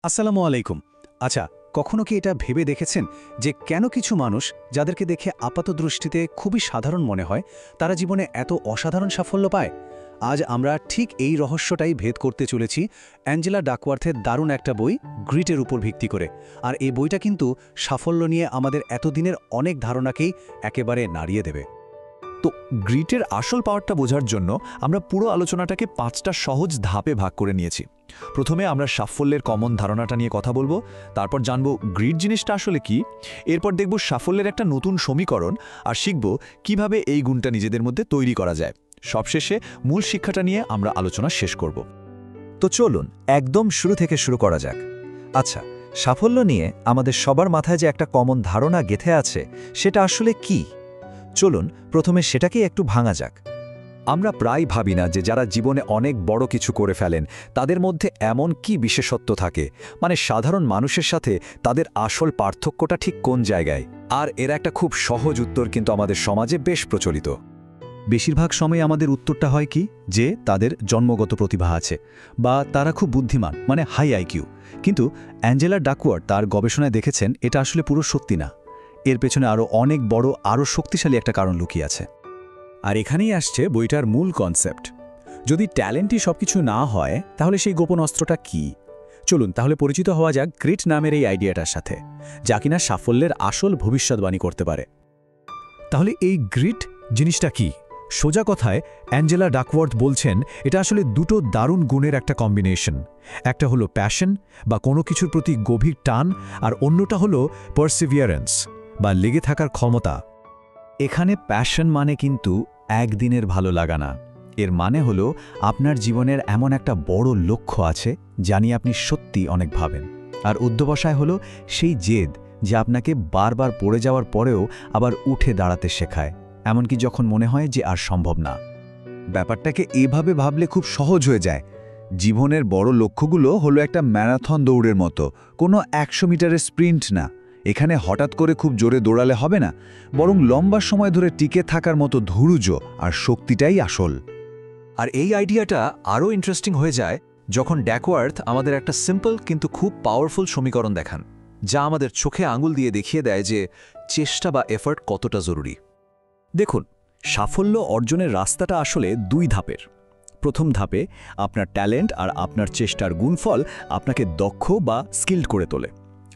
আসসালামু আলাইকুম। আচ্ছা, কখনো কি এটা ভেবে দেখেছেন যে কেন কিছু মানুষ যাদেরকে দেখে আপাতদৃষ্টিতে খুবই সাধারণ মনে হয় তারা জীবনে এত অসাধারণ সাফল্য পায়? আজ আমরা ঠিক এই রহস্যটাই ভেদ করতে চলেছি অ্যাঞ্জেলা ডাকওয়ার্থের দারুণ একটা বই গ্রিটের উপর ভিত্তি করে। আর এই বইটা কিন্তু সাফল্য নিয়ে আমাদের এতদিনের অনেক ধারণাকেই একেবারে নাড়িয়ে দেবে। তো গ্রিটের আসল পাওয়ারটা বোঝার জন্য আমরা পুরো আলোচনাটাকে 5টা সহজ ধাপে ভাগ করে নিয়েছি। প্রথমে আমরা সাফল্যের কমন ধারণাটা নিয়ে কথা বলবো, তারপর জানব গ্রিট জিনিসটা আসলে কি, এরপর দেখব সাফল্যের একটা নতুন সমীকরণ, আর শিখব কিভাবে এই গুণটা নিজেদের মধ্যে তৈরি করা যায়। সবশেষে মূল শিক্ষাটা নিয়ে আমরা আলোচনা শেষ করব। তো চলুন একদম শুরু থেকে শুরু করা যাক। আচ্ছা, সাফল্য নিয়ে আমাদের সবার মাথায় যে একটা কমন ধারণা গেঁথে আছে সেটা আসলে কি? চলুন প্রথমে সেটাকেই একটু ভাঙা যাক। আমরা প্রায় ভাবি না যে যারা জীবনে অনেক বড় কিছু করে ফেলেন তাদের মধ্যে এমন কি বিশেষত্ব থাকে, মানে সাধারণ মানুষের সাথে তাদের আসল পার্থক্যটা ঠিক কোন জায়গায়। আর এর একটা খুব সহজ উত্তর কিন্তু আমাদের সমাজে বেশ প্রচলিত। বেশিরভাগ সময় আমাদের উত্তরটা হয় কি, যে তাদের জন্মগত প্রতিভা আছে বা তারা খুব বুদ্ধিমান, মানে হাই আইকিউ। কিন্তু অ্যাঞ্জেলা ডাকওয়ার্থ তার গবেষণায় দেখেছেন এটা আসলে পুরো সত্যি না। এর পেছনে আরও অনেক বড়, আরও শক্তিশালী একটা কারণ লুকিয়ে আছে। আর এখানেই আসছে বইটার মূল কনসেপ্ট। যদি ট্যালেন্টই সবকিছু না হয় তাহলে সেই গোপন অস্ত্রটা কি? চলুন তাহলে পরিচিত হওয়া যাক গ্রিট নামের এই আইডিয়াটার সাথে, যা কিনা সাফল্যের আসল ভবিষ্যৎবাণী করতে পারে। তাহলে এই গ্রিট জিনিসটা কি? সোজা কথায় অ্যাঞ্জেলা ডাকওয়ার্থ বলছেন এটা আসলে দুটো দারুণ গুণের একটা কম্বিনেশন। একটা হলো প্যাশন বা কোনো কিছুর প্রতি গভীর টান, আর অন্যটা হলো পারসিভিয়ারেন্স বা লেগে থাকার ক্ষমতা। এখানে প্যাশন মানে কিন্তু একদিনের ভালো লাগা না। এর মানে হলো আপনার জীবনের এমন একটা বড় লক্ষ্য আছে যা নিয়ে আপনি সত্যি অনেক ভাবেন। আর অধ্যবসায় হলো সেই জেদ যে আপনাকে বারবার পড়ে যাওয়ার পরেও আবার উঠে দাঁড়াতে শেখায়, এমনকি যখন মনে হয় যে আর সম্ভব না। ব্যাপারটাকে এভাবে ভাবলে খুব সহজ হয়ে যায়। জীবনের বড় লক্ষ্যগুলো হলো একটা ম্যারাথন দৌড়ের মতো, কোনো 100 মিটারের স্প্রিন্ট না। এখানে হঠাৎ করে খুব জোরে দৌড়ালে হবে না, বরং লম্বা সময় ধরে টিকে থাকার মতো ধৈর্য আর শক্তিটাই আসল। আর এই আইডিয়াটা আরও ইন্টারেস্টিং হয়ে যায় যখন ডাকওয়ার্থ আমাদের একটা সিম্পল কিন্তু খুব পাওয়ারফুল সমীকরণ দেখান, যা আমাদের চোখে আঙুল দিয়ে দেখিয়ে দেয় যে চেষ্টা বা এফর্ট কতটা জরুরি। দেখুন, সাফল্য অর্জনের রাস্তাটা আসলে 2 ধাপের। প্রথম ধাপে আপনার ট্যালেন্ট আর আপনার চেষ্টার গুণফল আপনাকে দক্ষ বা স্কিল্ড করে তোলে।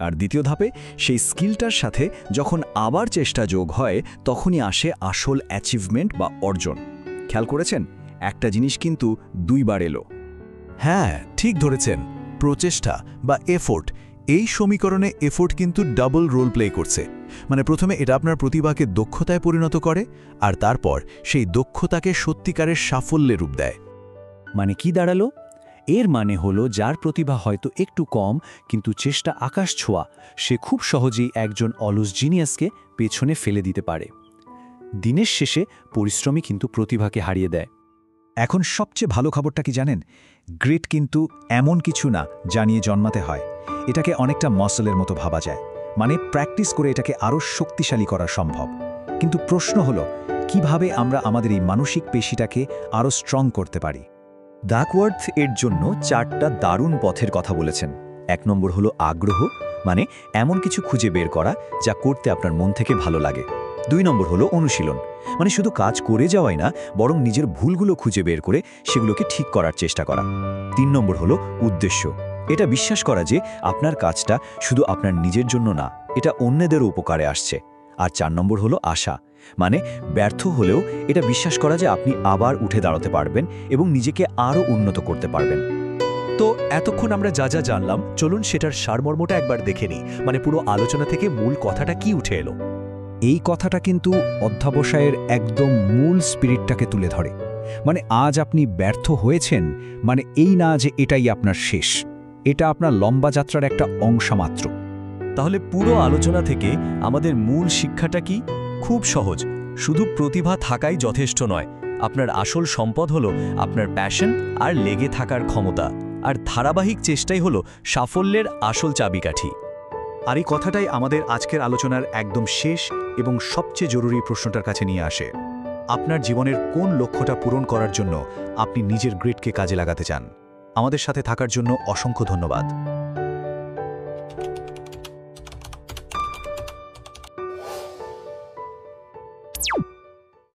আর দ্বিতীয় ধাপে সেই স্কিলটার সাথে যখন আবার চেষ্টা যোগ হয় তখনই আসে আসল অ্যাচিভমেন্ট বা অর্জন। খেয়াল করেছেন, একটা জিনিস কিন্তু 2 বার এলো। হ্যাঁ, ঠিক ধরেছেন। প্রচেষ্টা বা এফোর্ট, এই সমীকরণে এফোর্ট কিন্তু ডাবল রোল প্লে করছে। মানে প্রথমে এটা আপনার প্রতিভাকে দক্ষতায় পরিণত করে, আর তারপর সেই দক্ষতাকে সত্যিকারের সাফল্যে রূপ দেয়। মানে কি দাঁড়ালো? এর মানে হলো যার প্রতিভা হয়তো একটু কম কিন্তু চেষ্টা আকাশ ছোঁয়া, সে খুব সহজেই একজন অলস জিনিয়াসকে পেছনে ফেলে দিতে পারে। দিনের শেষে পরিশ্রমী কিন্তু প্রতিভাকে হারিয়ে দেয়। এখন সবচেয়ে ভালো খবরটা কি জানেন? গ্রিট কিন্তু এমন কিছু না যা নিয়ে জন্মাতে হয়। এটাকে অনেকটা মাসলের মতো ভাবা যায়, মানে প্র্যাকটিস করে এটাকে আরও শক্তিশালী করা সম্ভব। কিন্তু প্রশ্ন হলো, কিভাবে আমরা আমাদের এই মানসিক পেশিটাকে আরও স্ট্রং করতে পারি? ডাকওয়ার্থ এর জন্য 4টা দারুণ পথের কথা বলেছেন। 1 নম্বর হলো আগ্রহ, মানে এমন কিছু খুঁজে বের করা যা করতে আপনার মন থেকে ভালো লাগে। 2 নম্বর হলো অনুশীলন, মানে শুধু কাজ করে যাওয়াই না, বরং নিজের ভুলগুলো খুঁজে বের করে সেগুলোকে ঠিক করার চেষ্টা করা। 3 নম্বর হলো উদ্দেশ্য, এটা বিশ্বাস করা যে আপনার কাজটা শুধু আপনার নিজের জন্য না, এটা অন্যদেরও উপকারে আসছে। আর 4 নম্বর হলো আশা, মানে ব্যর্থ হলেও এটা বিশ্বাস করা যে আপনি আবার উঠে দাঁড়াতে পারবেন এবং নিজেকে আরও উন্নত করতে পারবেন। তো এতক্ষণ আমরা যা যা জানলাম, চলুন সেটার সারমর্মটা একবার দেখে নিই। মানে পুরো আলোচনা থেকে মূল কথাটা কি উঠে এলো? এই কথাটা কিন্তু অধ্যবসায়ের একদম মূল স্পিরিটটাকে তুলে ধরে। মানে আজ আপনি ব্যর্থ হয়েছেন, মানে এই না যে এটাই আপনার শেষ। এটা আপনার লম্বা যাত্রার একটা অংশ মাত্র। তাহলে পুরো আলোচনা থেকে আমাদের মূল শিক্ষাটা কি? খুব সহজ, শুধু প্রতিভা থাকাই যথেষ্ট নয়। আপনার আসল সম্পদ হলো আপনার প্যাশন আর লেগে থাকার ক্ষমতা, আর ধারাবাহিক চেষ্টাই হলো সাফল্যের আসল চাবিকাঠি। আর এই কথাটাই আমাদের আজকের আলোচনার একদম শেষ এবং সবচেয়ে জরুরি প্রশ্নটার কাছে নিয়ে আসে। আপনার জীবনের কোন লক্ষ্যটা পূরণ করার জন্য আপনি নিজের গ্রিটকে কাজে লাগাতে চান? আমাদের সাথে থাকার জন্য অসংখ্য ধন্যবাদ।